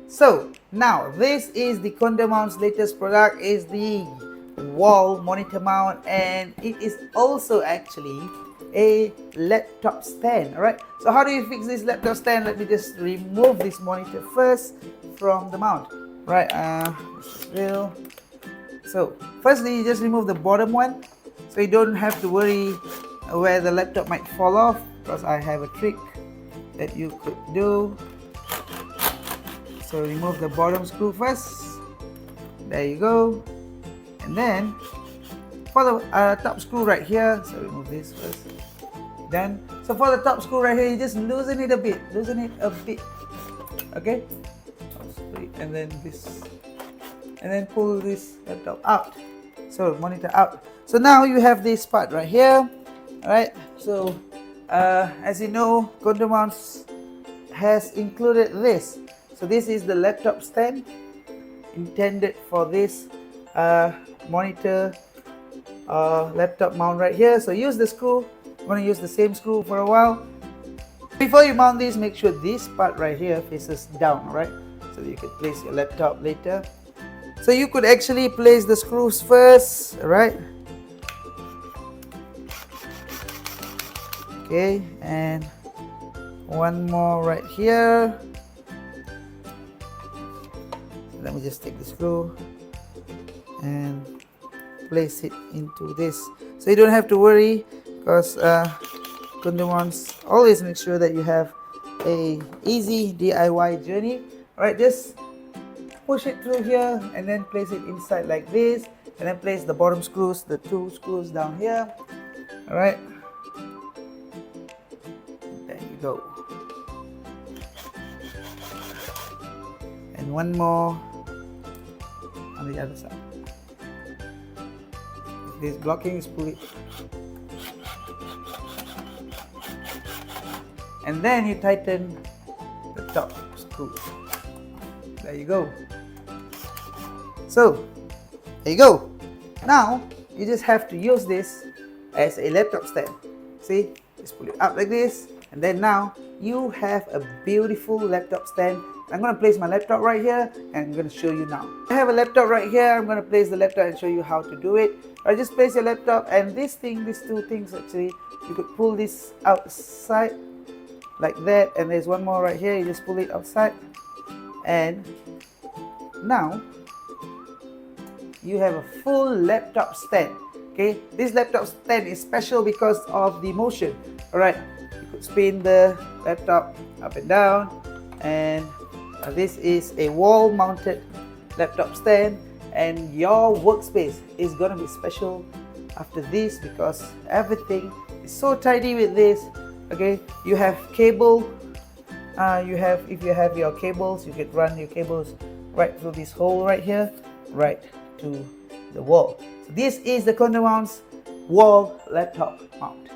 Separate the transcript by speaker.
Speaker 1: So now this is the Condo Mount's latest product, is the wall monitor mount, and it is also actually a laptop stand. All right, so how do you fix this laptop stand? Let me just remove this monitor first from the mount. Right, so firstly, you just remove the bottom one, so you don't have to worry where the laptop might fall off, because I have a trick that you could do. So remove the bottom screw first. There you go. And then for the top screw right here, so remove this first. Then, so for the top screw right here, you just loosen it a bit. Okay. And then this, and then pull this laptop out. So monitor out. So now you have this part right here. All right. So as you know, Condo Mounts has included this. So this is the laptop stand intended for this monitor laptop mount right here. So use the screw. I'm going to use the same screw for a while. Before you mount this, make sure this part right here faces down, right? So that you can place your laptop later. So you could actually place the screws first, right? Okay, and one more right here. Let me just take the screw and place it into this, so you don't have to worry, because Condo Mounts always make sure that you have a easy DIY journey. Alright, just push it through here and then place it inside like this, and then place the bottom screws, the two screws down here. Alright, there you go. And one more on the other side. If this blocking is pull it, and then you tighten the top screw. There you go. So there you go. Now you just have to use this as a laptop stand. See, just pull it up like this, and then now you have a beautiful laptop stand. I'm going to place my laptop right here, and I'm going to show you now. I have a laptop right here. I'm going to place the laptop and show you how to do it. I just place your laptop, and this thing, these two things actually, you could pull this outside like that, and there's one more right here. You just pull it outside, and now you have a full laptop stand. Okay, this laptop stand is special because of the motion. All right, you could spin the laptop up and down, and this is a wall mounted laptop stand, and your workspace is gonna be special after this, because everything is so tidy with this. Okay, you have cable, if you have your cables, you can run your cables right through this hole right here, right to the wall. So this is the Condo Mounts wall laptop mount.